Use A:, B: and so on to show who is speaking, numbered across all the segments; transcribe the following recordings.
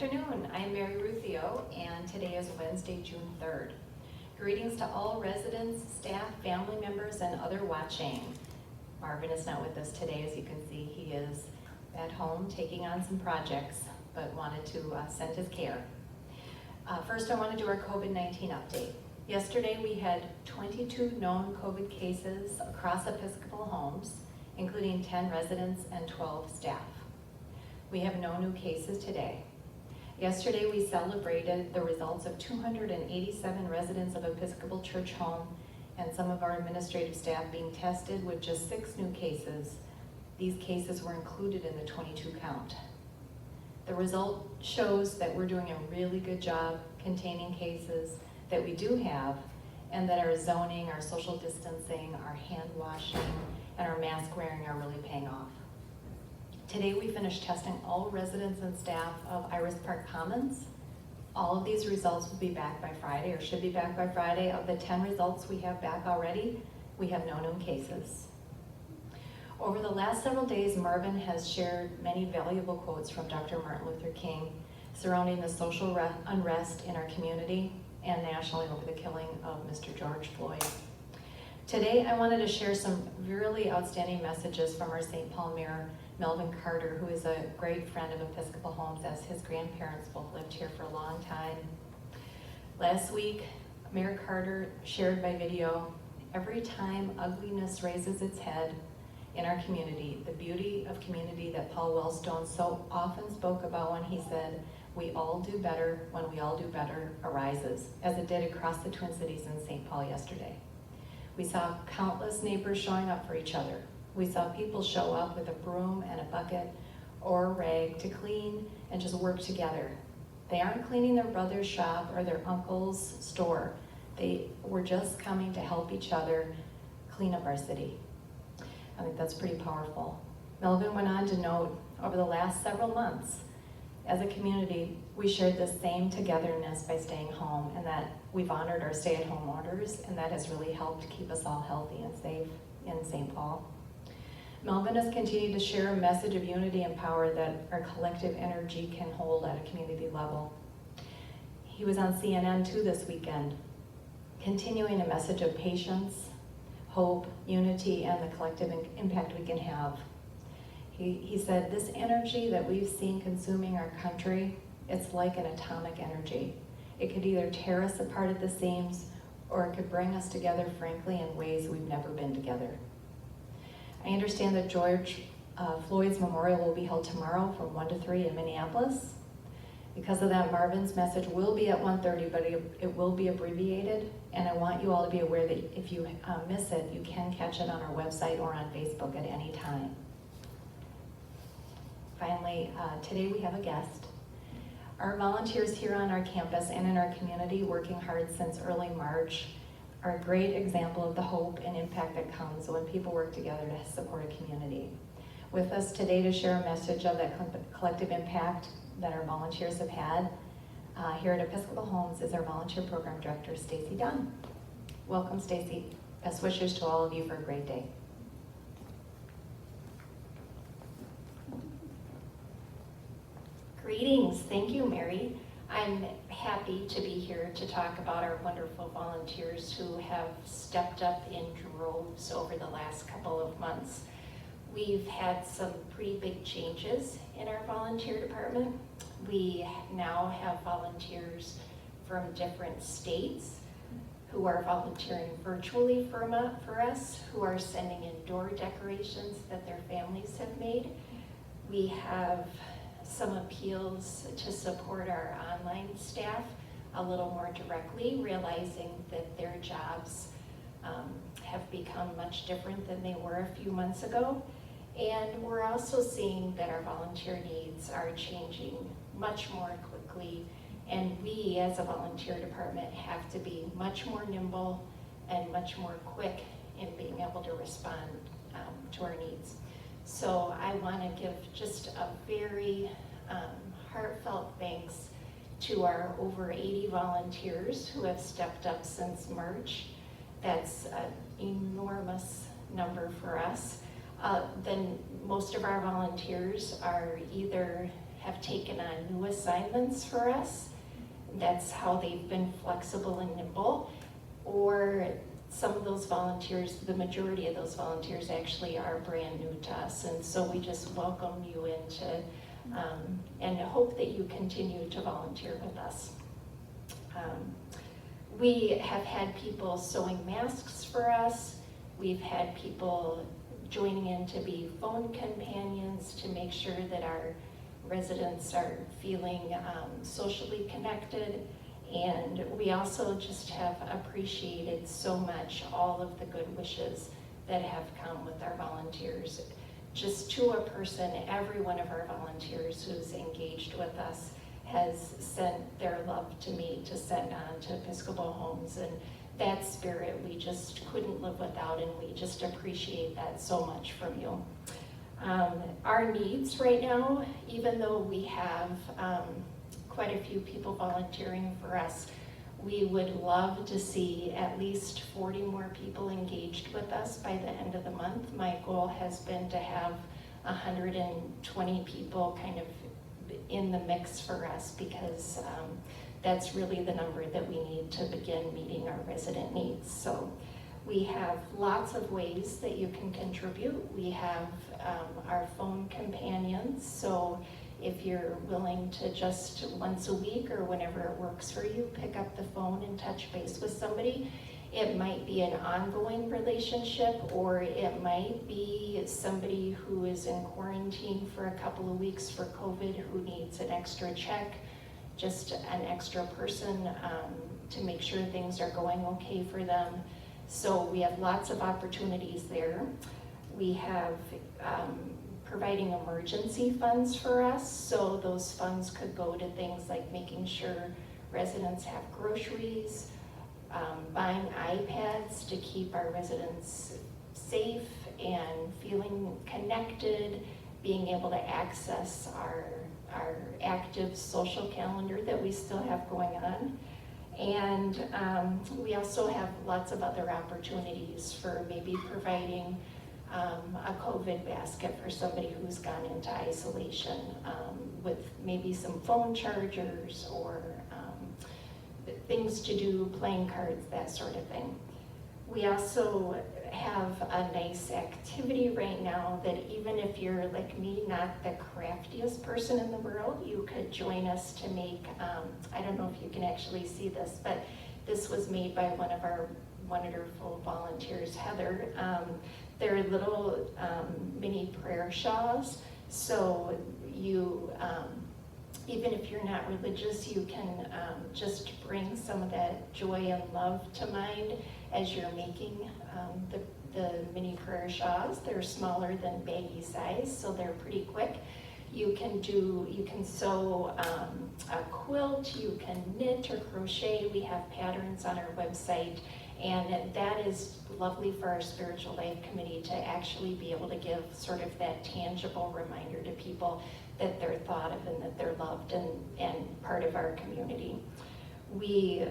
A: afternoon. I'm Mary Ruthio, and today is Wednesday, June 3rd. Greetings to all residents, staff, family members, and other watching. Marvin is not with us today. As you can see, he is at home taking on some projects, but wanted to send his care. First, I want to do our COVID-19 update. Yesterday, we had 22 known COVID cases across Episcopal homes, including 10 residents and 12 staff. We have no new cases today. Yesterday, we celebrated the results of 287 residents of Episcopal Church home and some of our administrative staff being tested with just 6 new cases. These cases were included in the 22 count. The result shows that we're doing a really good job containing cases that we do have, and that our zoning, our social distancing, our hand washing, and our mask wearing are really paying off. Today we finished testing all residents and staff of Iris Park Commons. All of these results will be back by Friday, or should be back by Friday. Of the 10 results we have back already, we have no known cases. Over the last several days, Marvin has shared many valuable quotes from Dr. Martin Luther King surrounding the social unrest in our community and nationally over the killing of Mr. George Floyd. Today, I wanted to share some really outstanding messages from our St. Paul Mayor, Melvin Carter, who is a great friend of Episcopal Homes, as his grandparents both lived here for a long time. Last week, Mayor Carter shared by video, "Every time ugliness raises its head in our community, the beauty of community that Paul Wellstone so often spoke about when he said, 'We all do better when we all do better,' arises," as it did across the Twin Cities in St. Paul yesterday. We saw countless neighbors showing up for each other. We saw people show up with a broom and a bucket or a rag to clean and just work together. They aren't cleaning their brother's shop or their uncle's store. They were just coming to help each other clean up our city. I think that's pretty powerful. Melvin went on to note, over the last several months, as a community, we shared the same togetherness by staying home, and that we've honored our stay-at-home orders, and that has really helped keep us all healthy and safe in St. Paul. Melvin has continued to share a message of unity and power that our collective energy can hold at a community level. He was on CNN too this weekend, continuing a message of patience, hope, unity, and the collective impact we can have. He said, "This energy that we've seen consuming our country, it's like an atomic energy. It could either tear us apart at the seams, or it could bring us together, frankly, in ways we've never been together." I understand that George Floyd's memorial will be held tomorrow from 1 to 3 in Minneapolis. Because of that, Marvin's message will be at 1:30, but it will be abbreviated, and I want you all to be aware that if you miss it, you can catch it on our website or on Facebook at any time. Finally, today we have a guest. Our volunteers here on our campus and in our community, working hard since early March, are a great example of the hope and impact that comes when people work together to support a community. With us today to share a message of that collective impact that our volunteers have had here at Episcopal Homes is our Volunteer Program Director, Stacy Dunn. Welcome, Stacy. Best wishes to all of you for a great day.
B: Greetings, thank you, Mary. I'm happy to be here to talk about our wonderful volunteers who have stepped up in droves over the last couple of months. We've had some pretty big changes in our volunteer department. We now have volunteers from different states who are volunteering virtually for us, who are sending in door decorations that their families have made. We have some appeals to support our online staff a little more directly, realizing that their jobs have become much different than they were a few months ago. And we're also seeing that our volunteer needs are changing much more quickly, and we as a volunteer department have to be much more nimble and much more quick in being able to respond to our needs. So I want to give just a very heartfelt thanks to our over 80 volunteers who have stepped up since March. That's an enormous number for us. Then most of our volunteers are either have taken on new assignments for us. That's how they've been flexible and nimble. Or some of those volunteers, the majority of those volunteers actually are brand new to us. And so we just welcome you into and hope that you continue to volunteer with us. We have had people sewing masks for us. We've had people joining in to be phone companions to make sure that our residents are feeling socially connected. And we also just have appreciated so much all of the good wishes that have come with our volunteers. Just to a person, every one of our volunteers who's engaged with us has sent their love to me to send on to Episcopal homes, and that spirit we just couldn't live without, and we just appreciate that so much from you. Our needs right now, even though we have quite a few people volunteering for us, we would love to see at least 40 more people engaged with us by the end of the month. My goal has been to have 120 people kind of in the mix for us, because that's really the number that we need to begin meeting our resident needs. So we have lots of ways that you can contribute. We have our phone companions, so if you're willing to just once a week or whenever it works for you, pick up the phone and touch base with somebody. It might be an ongoing relationship, or it might be somebody who is in quarantine for a couple of weeks for COVID who needs an extra check, just an extra person to make sure things are going okay for them. So we have lots of opportunities there. We have providing emergency funds for us, so those funds could go to things like making sure residents have groceries, buying iPads to keep our residents safe and feeling connected, being able to access our active social calendar that we still have going on. And we also have lots of other opportunities for maybe providing a COVID basket for somebody who's gone into isolation with maybe some phone chargers or things to do, playing cards, that sort of thing. We also have a nice activity right now that even if you're like me, not the craftiest person in the world, you could join us to make, I don't know if you can actually see this, but this was made by one of our wonderful volunteers, Heather. They're little mini prayer shawls, so you, even if you're not religious, you can just bring some of that joy and love to mind as you're making the mini prayer shawls. They're smaller than baggy size, so they're pretty quick. You can sew a quilt, you can knit or crochet. We have patterns on our website, and that is lovely for our spiritual life committee to actually be able to give sort of that tangible reminder to people that they're thought of and that they're loved and part of our community. We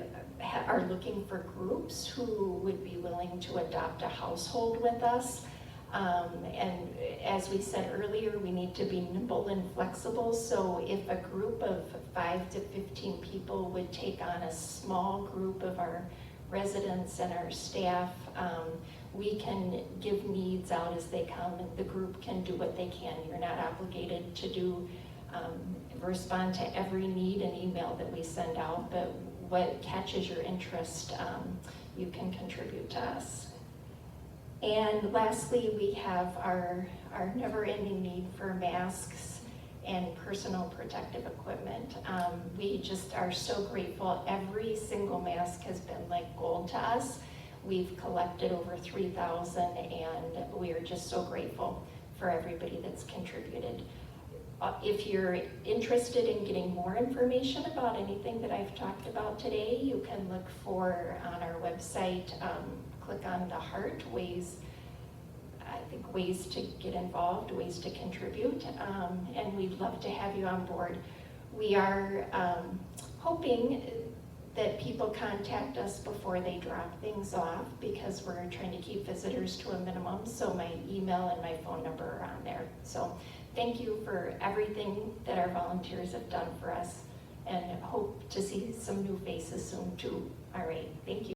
B: are looking for groups who would be willing to adopt a household with us. And as we said earlier, we need to be nimble and flexible. So if a group of 5 to 15 people would take on a small group of our residents and our staff, we can give needs out as they come, and the group can do what they can. You're not obligated to respond to every need and email that we send out, but what catches your interest, you can contribute to us. And lastly, we have our never-ending need for masks and personal protective equipment. We just are so grateful. Every single mask has been like gold to us. We've collected over 3,000, and we are just so grateful for everybody that's contributed. If you're interested in getting more information about anything that I've talked about today, you can look for on our website, click on the heart, ways to get involved, ways to contribute, and we'd love to have you on board. We are hoping that people contact us before they drop things off, because we're trying to keep visitors to a minimum, so my email and my phone number are on there. So thank you for everything that our volunteers have done for us, and hope to see some new faces soon too. All right, thank you.